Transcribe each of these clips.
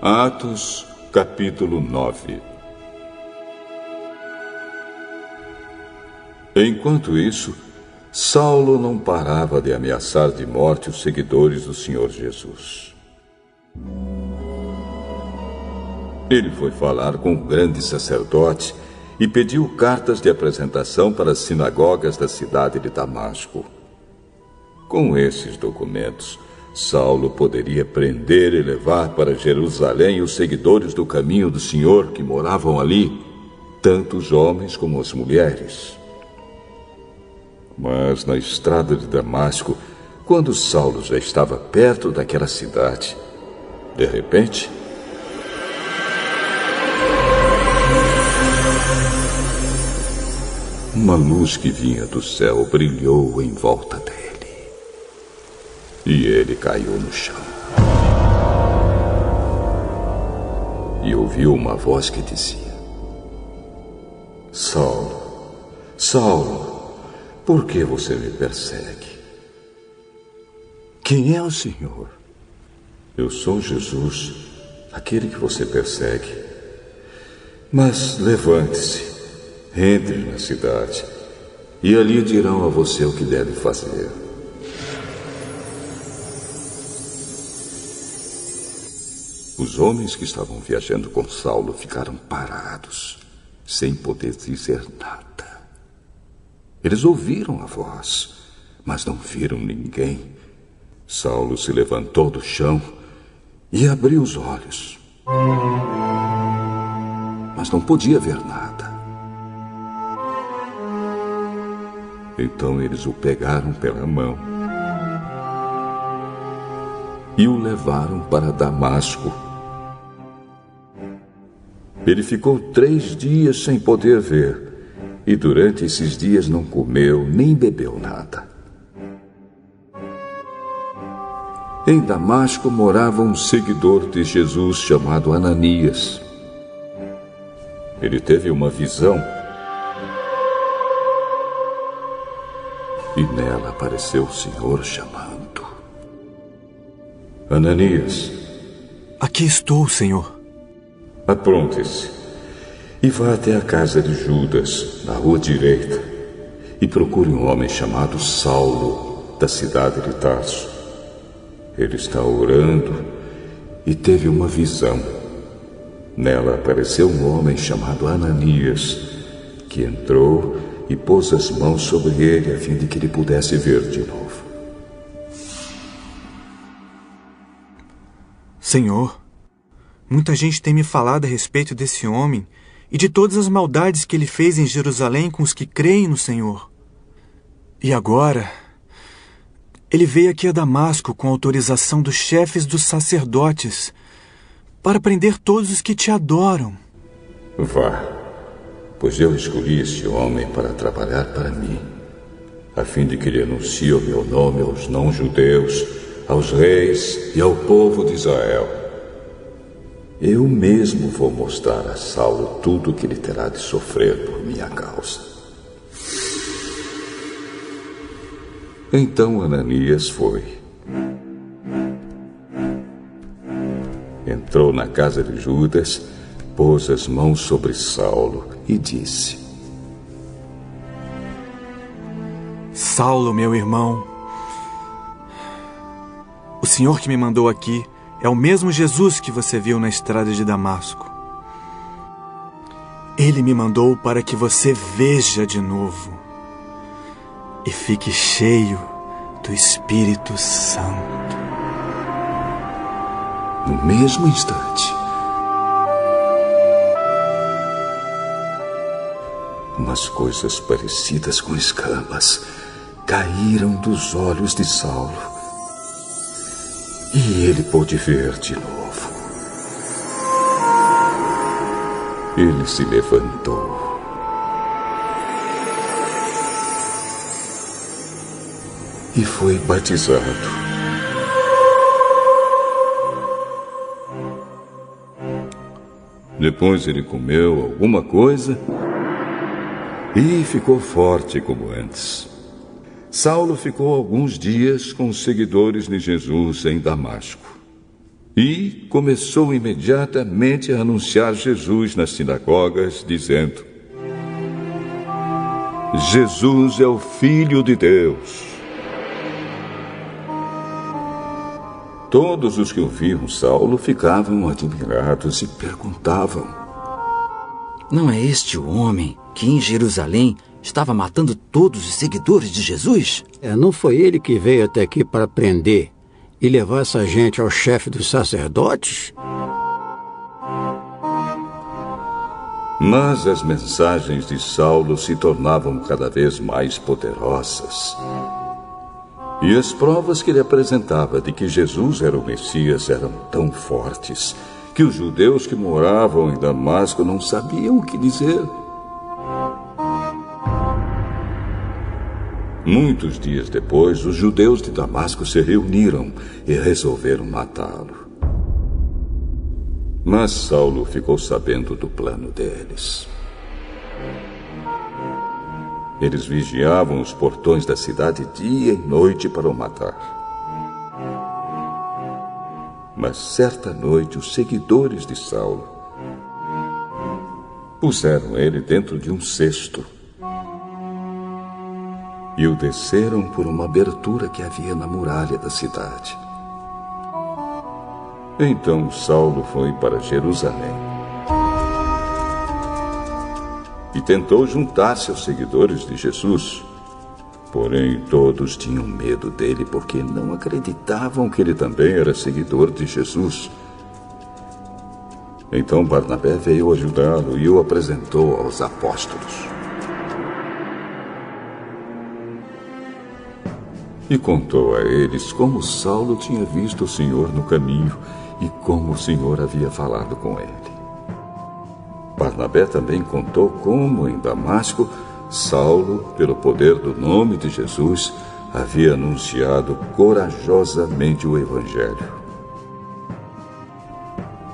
Atos, capítulo 9. Enquanto isso, Saulo não parava de ameaçar de morte os seguidores do Senhor Jesus. Ele foi falar com o grande sacerdote e pediu cartas de apresentação para as sinagogas da cidade de Damasco. Com esses documentos, Saulo poderia prender e levar para Jerusalém os seguidores do caminho do Senhor que moravam ali, tanto os homens como as mulheres. Mas na estrada de Damasco, quando Saulo já estava perto daquela cidade, de repente, uma luz que vinha do céu brilhou em volta dele. E ele caiu no chão. E ouviu uma voz que dizia: Saulo, Saulo, por que você me persegue? Quem é o Senhor? Eu sou Jesus, aquele que você persegue. Mas levante-se, entre na cidade, e ali dirão a você o que deve fazer. Os homens que estavam viajando com Saulo ficaram parados, sem poder dizer nada. Eles ouviram a voz, mas não viram ninguém. Saulo se levantou do chão e abriu os olhos, mas não podia ver nada. Então eles o pegaram pela mão e o levaram para Damasco. Ele ficou 3 dias sem poder ver, e durante esses dias não comeu nem bebeu nada. Em Damasco morava um seguidor de Jesus chamado Ananias. Ele teve uma visão, e nela apareceu o Senhor chamando: Ananias. Aqui estou, Senhor. Apronte-se e vá até a casa de Judas, na rua direita, e procure um homem chamado Saulo, da cidade de Tarso. Ele está orando e teve uma visão. Nela apareceu um homem chamado Ananias, que entrou e pôs as mãos sobre ele a fim de que ele pudesse ver de novo. Senhor, muita gente tem me falado a respeito desse homem e de todas as maldades que ele fez em Jerusalém com os que creem no Senhor. E agora, ele veio aqui a Damasco com autorização dos chefes dos sacerdotes para prender todos os que te adoram. Vá, pois eu escolhi esse homem para trabalhar para mim, a fim de que ele anuncie o meu nome aos não-judeus, aos reis e ao povo de Israel. Eu mesmo vou mostrar a Saulo tudo o que ele terá de sofrer por minha causa. Então Ananias foi. Entrou na casa de Judas, pôs as mãos sobre Saulo e disse: Saulo, meu irmão, o Senhor que me mandou aqui é o mesmo Jesus que você viu na estrada de Damasco. Ele me mandou para que você veja de novo e fique cheio do Espírito Santo. No mesmo instante, umas coisas parecidas com escamas caíram dos olhos de Saulo. E ele pôde ver de novo. Ele se levantou e foi batizado. Depois ele comeu alguma coisa e ficou forte como antes. Saulo ficou alguns dias com os seguidores de Jesus em Damasco. E começou imediatamente a anunciar Jesus nas sinagogas, dizendo: Jesus é o Filho de Deus. Todos os que ouviam Saulo ficavam admirados e perguntavam: Não é este o homem que em Jerusalém estava matando todos os seguidores de Jesus? Não foi ele que veio até aqui para prender e levar essa gente ao chefe dos sacerdotes? Mas as mensagens de Saulo se tornavam cada vez mais poderosas. E as provas que ele apresentava de que Jesus era o Messias eram tão fortes que os judeus que moravam em Damasco não sabiam o que dizer. Muitos dias depois, os judeus de Damasco se reuniram e resolveram matá-lo. Mas Saulo ficou sabendo do plano deles. Eles vigiavam os portões da cidade dia e noite para o matar. Mas certa noite, os seguidores de Saulo puseram ele dentro de um cesto e o desceram por uma abertura que havia na muralha da cidade. Então Saulo foi para Jerusalém e tentou juntar-se aos seguidores de Jesus. Porém, todos tinham medo dele porque não acreditavam que ele também era seguidor de Jesus. Então Barnabé veio ajudá-lo e o apresentou aos apóstolos. E contou a eles como Saulo tinha visto o Senhor no caminho e como o Senhor havia falado com ele. Barnabé também contou como, em Damasco, Saulo, pelo poder do nome de Jesus, havia anunciado corajosamente o Evangelho.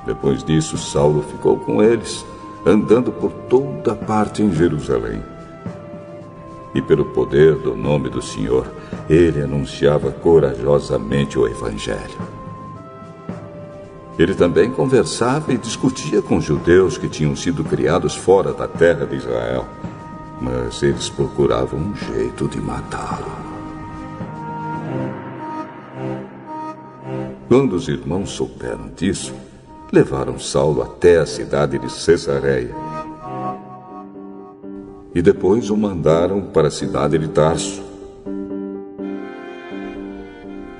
Depois disso, Saulo ficou com eles, andando por toda parte em Jerusalém. E pelo poder do nome do Senhor, ele anunciava corajosamente o Evangelho. Ele também conversava e discutia com judeus que tinham sido criados fora da terra de Israel, mas eles procuravam um jeito de matá-lo. Quando os irmãos souberam disso, levaram Saulo até a cidade de Cesareia e depois o mandaram para a cidade de Tarso.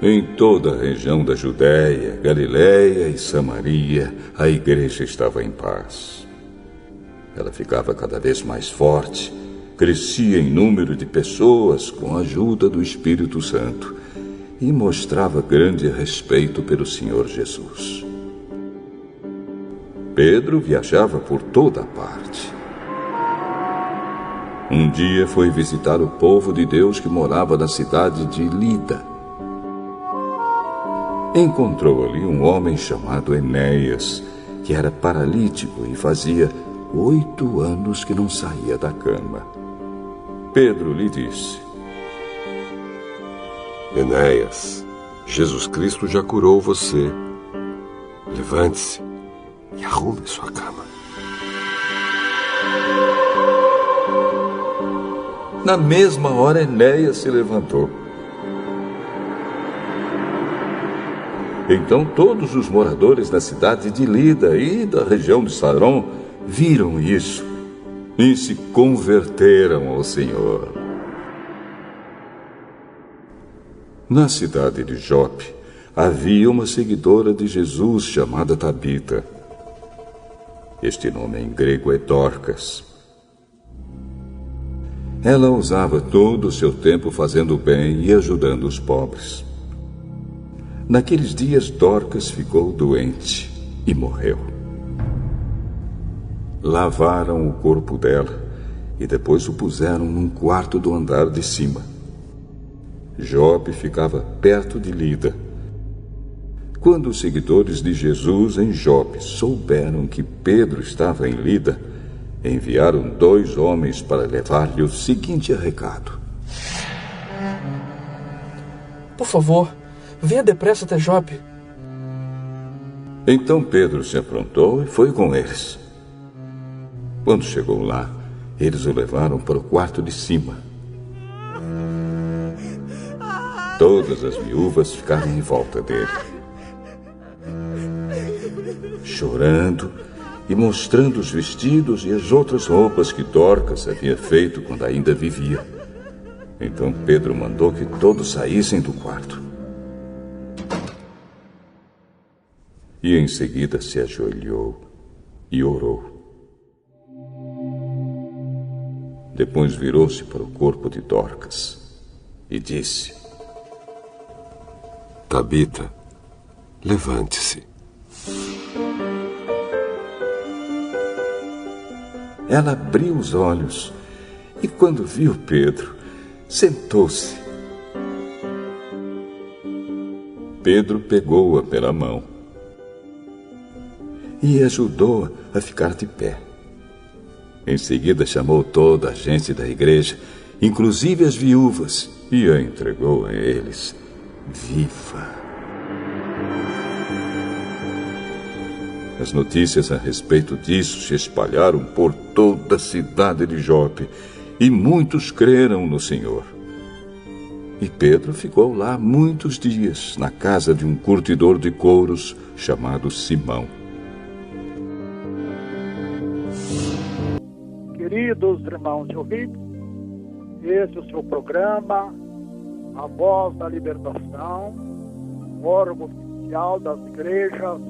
Em toda a região da Judéia, Galiléia e Samaria, a igreja estava em paz. Ela ficava cada vez mais forte, crescia em número de pessoas com a ajuda do Espírito Santo e mostrava grande respeito pelo Senhor Jesus. Pedro viajava por toda a parte. Um dia foi visitar o povo de Deus que morava na cidade de Lida. Encontrou ali um homem chamado Enéas, que era paralítico e fazia 8 anos que não saía da cama. Pedro lhe disse: Enéas, Jesus Cristo já curou você. Levante-se e arrume sua cama. Na mesma hora, Enéas se levantou. Então todos os moradores da cidade de Lida e da região de Saron viram isso e se converteram ao Senhor. Na cidade de Jope havia uma seguidora de Jesus chamada Tabita. Este nome em grego é Dorcas. Ela usava todo o seu tempo fazendo o bem e ajudando os pobres. Naqueles dias, Dorcas ficou doente e morreu. Lavaram o corpo dela e depois o puseram num quarto do andar de cima. Jope ficava perto de Lida. Quando os seguidores de Jesus em Jope souberam que Pedro estava em Lida, enviaram 2 homens para levar-lhe o seguinte recado: Por favor, venha depressa até Jope. Então Pedro se aprontou e foi com eles. Quando chegou lá, eles o levaram para o quarto de cima. Todas as viúvas ficaram em volta dele, chorando e mostrando os vestidos e as outras roupas que Dorcas havia feito quando ainda vivia. Então Pedro mandou que todos saíssem do quarto. E em seguida se ajoelhou e orou. Depois virou-se para o corpo de Dorcas e disse: Tabita, levante-se. Ela abriu os olhos e, quando viu Pedro, sentou-se. Pedro pegou-a pela mão e ajudou-a a ficar de pé. Em seguida chamou toda a gente da igreja, inclusive as viúvas, e a entregou a eles viva. As notícias a respeito disso se espalharam por toda a cidade de Jope, e muitos creram no Senhor. E Pedro ficou lá muitos dias, na casa de um curtidor de couros chamado Simão. Queridos irmãos e ouvintes, esse é o seu programa, A Voz da Libertação, órgão oficial das igrejas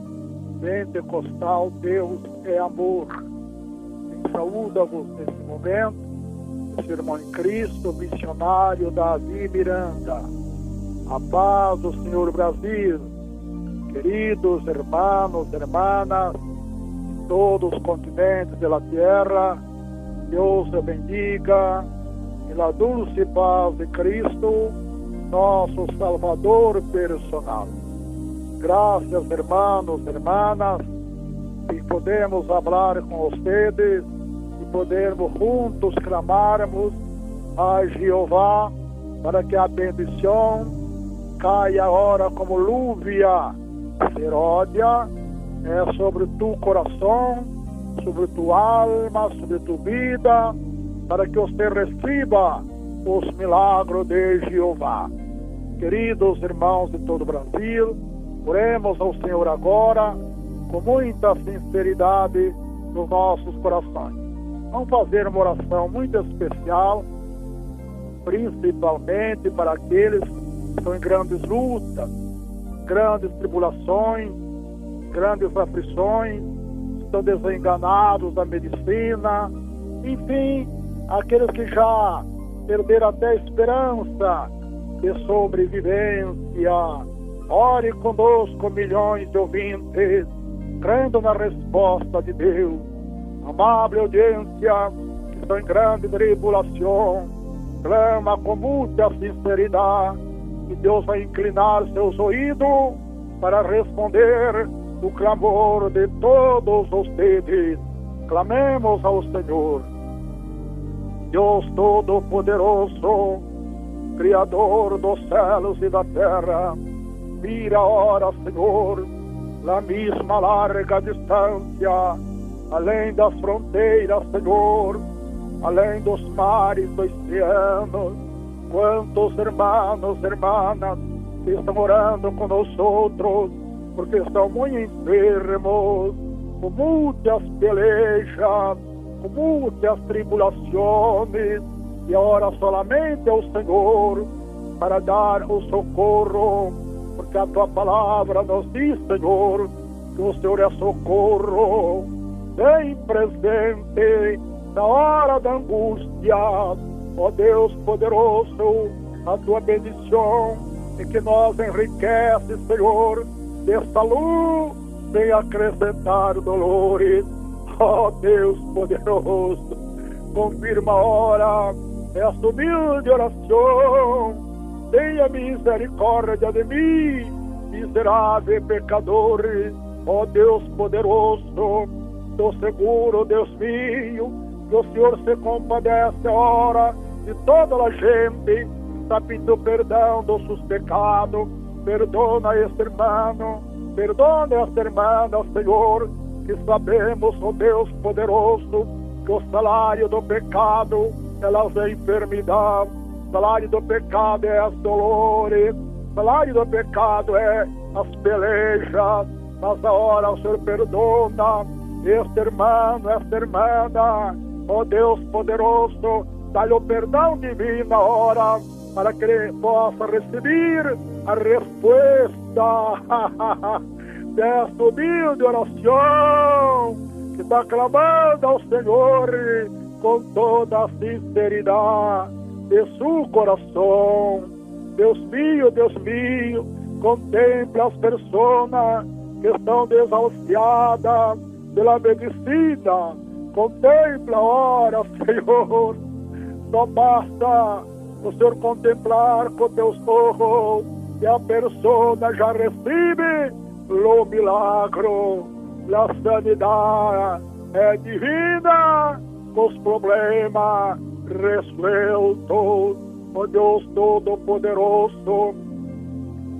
Pentecostal Deus é Amor. Quem saúda-vos nesse momento, esse irmão em Cristo, missionário Davi Miranda. A paz do Senhor Brasil, queridos irmãos, irmãs, em todos os continentes da terra, Deus te bendiga, e la dulce paz de Cristo, nosso Salvador personal. Graças, irmãos, irmãs, que podemos falar com vocês e podermos juntos clamarmos a Jeová para que a bendição caia agora como lúvia seródia sobre tu coração, sobre tua alma, sobre tu vida, para que você receba os milagres de Jeová. Queridos irmãos de todo o Brasil, oremos ao Senhor agora com muita sinceridade nos nossos corações. Vamos fazer uma oração muito especial, principalmente para aqueles que estão em grandes lutas, grandes tribulações, grandes aflições, estão desenganados da medicina, enfim, aqueles que já perderam até a esperança de sobrevivência. Ore conosco, milhões de ouvintes, crendo na resposta de Deus. Amável audiência, que estão em grande tribulação, clama com muita sinceridade, e Deus vai inclinar seus ouvidos para responder o clamor de todos vocês. Clamemos ao Senhor. Deus Todo-Poderoso, Criador dos céus e da terra, mira ora, Senhor, na mesma larga distância, além das fronteiras, Senhor, além dos mares do oceano, quantos irmãos e irmãs que estão orando com nós outros, porque estão muito enfermos, com muitas pelejas, com muitas tribulações, e ora solamente ao Senhor para dar o socorro, porque a tua palavra nos diz, Senhor, que o Senhor é socorro, bem presente na hora da angústia. Ó Deus poderoso, a tua bendição e que nos enriquece, Senhor, desta luz, sem acrescentar dolores. Ó Deus poderoso, confirma a hora esta humilde oração. Tenha misericórdia de mim, miserável pecador. Ó Deus poderoso, estou seguro, Deus meu, que o Senhor se compadece agora de toda a gente que está pedindo perdão dos seus pecados. Perdona este irmão, Perdona esta irmã, Senhor, que sabemos, ó Deus poderoso, que o salário do pecado é a enfermidade, o salário do pecado é as dores, o salário do pecado é as pelejas, mas agora o Senhor perdona este irmão, esta irmã, ó Deus poderoso, dá-lhe o perdão divino agora, para que ele possa receber a resposta desta humilde oração que está clamando ao Senhor com toda a sinceridade de seu coração. Deus mío, contempla as pessoas que estão desahuciadas pela medicina. Contempla, ora, Senhor. Só basta o Senhor contemplar com teus olhos e a pessoa já recebe o milagro. A sanidade é divina, com os problemas resueltos. Ó Deus Todo-Poderoso,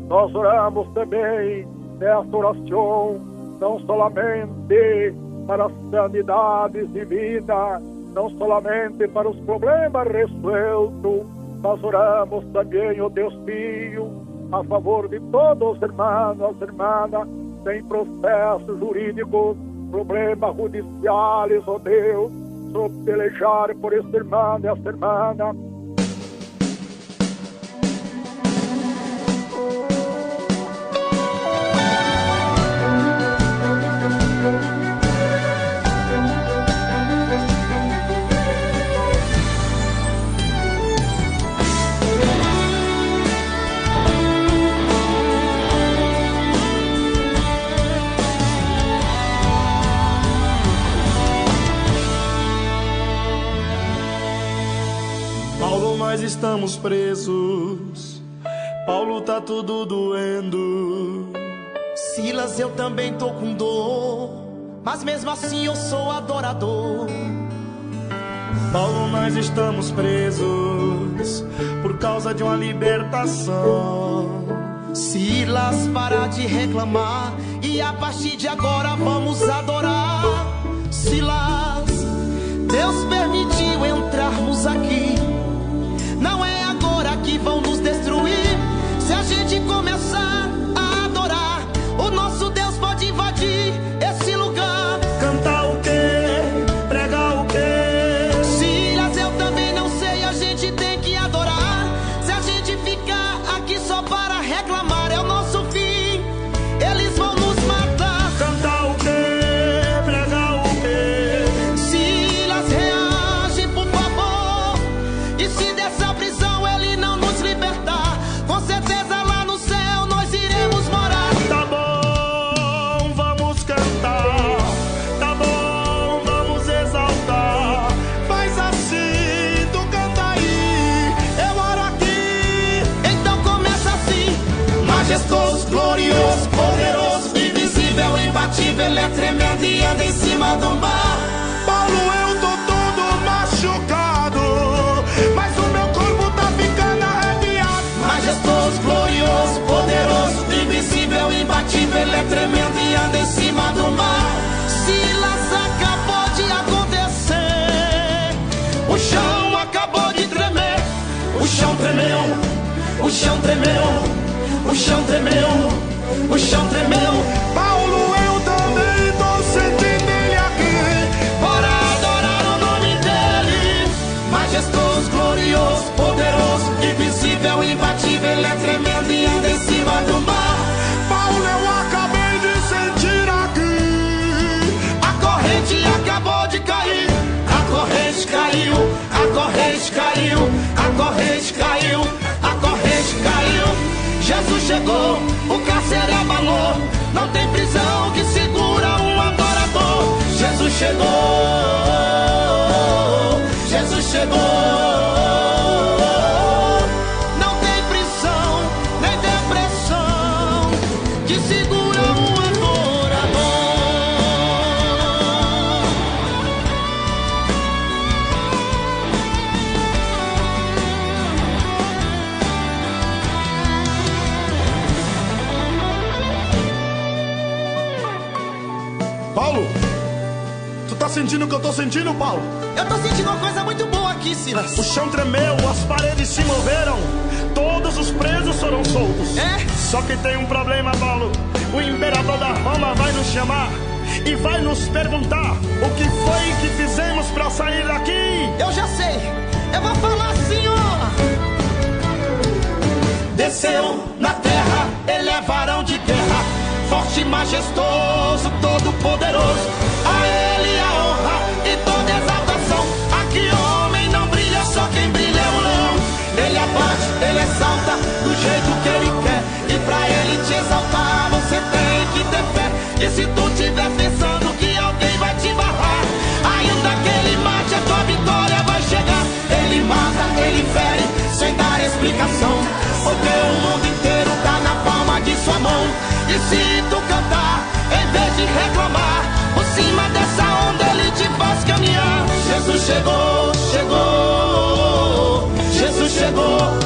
nós oramos também nesta oração, não somente para as sanidades divinas, não somente para os problemas resueltos, nós oramos também, ó Deus Filho, a favor de todos os irmãos, as irmãs, tem processos jurídicos, problemas judiciais, ó Deus, só pelejar por este irmão e esta irmã. Nós estamos presos, Paulo tá tudo doendo. Silas, eu também tô com dor, mas mesmo assim eu sou adorador. Paulo, nós estamos presos por causa de uma libertação. Silas, para de reclamar e a partir de agora vamos adorar. Silas, Deus permitiu entrarmos aqui. Não é agora que vão nos destruir. Se a gente começar a adorar, o nosso Deus pode invadir esse lugar. Cantar o quê? Pregar o quê? Silas, eu também não sei, a gente tem que adorar. Se a gente ficar aqui só para reclamar, é o nosso fim, eles vão nos matar. Cantar o quê? Pregar o quê? Silas, reage por favor. E se dessa prisão ele não nos libertar, com certeza lá no céu nós iremos morar. Tá bom, vamos cantar. Tá bom, vamos exaltar. Faz assim, tu canta aí, eu oro aqui. Então começa assim: majestoso, glorioso, poderoso, invisível, imbatível, ele é tremendo e anda em cima do mar. Paulo, eu tô todo machucado, mas o meu corpo tá ficando arrepiado. Majestoso, glorioso, poderoso, invisível, imbatível, ele é tremendo e anda em cima do mar. Silas, acabou de acontecer, O chão acabou de tremer, o chão tremeu, o chão tremeu, o chão tremeu, o chão tremeu. Paulo, eu também tô sentindo ele aqui. Bora adorar o nome dele. Majestoso, glorioso, poderoso, invisível, imbatível, ele é tremendo e anda em cima do mar. Paulo, eu acabei de sentir aqui. A corrente acabou de cair. A corrente caiu, a corrente caiu, a corrente caiu, a corrente caiu. Jesus chegou, o cárcere abalou. Não tem prisão que segura um adorador. Jesus chegou, Jesus chegou. não tem prisão nem depressão que segura um adorador. sentindo o que eu tô sentindo, Paulo? Eu tô sentindo uma coisa muito boa aqui, Silas. O chão tremeu, as paredes se moveram, todos os presos foram soltos. É? Só que tem um problema, Paulo. O imperador da Roma vai nos chamar e vai nos perguntar o que foi que fizemos pra sair daqui. Eu já sei. Eu vou falar assim, ó. Desceu na terra, ele é varão de guerra, forte, majestoso, todo poderoso. A ele a honra e toda exaltação. Aqui homem não brilha, só quem brilha é o leão. Ele abate, ele exalta do jeito que ele quer. E pra ele te exaltar você tem que ter fé. E se tu tiver pensando que alguém vai te barrar, ainda que ele mate, a tua vitória vai chegar. Ele mata, ele fere, sem dar explicação, porque o mundo inteiro tá na palma de sua mão. E se tu cantar, em vez de reclamar, por cima dessa onda ele te faz caminhar. Jesus chegou, chegou, Jesus chegou.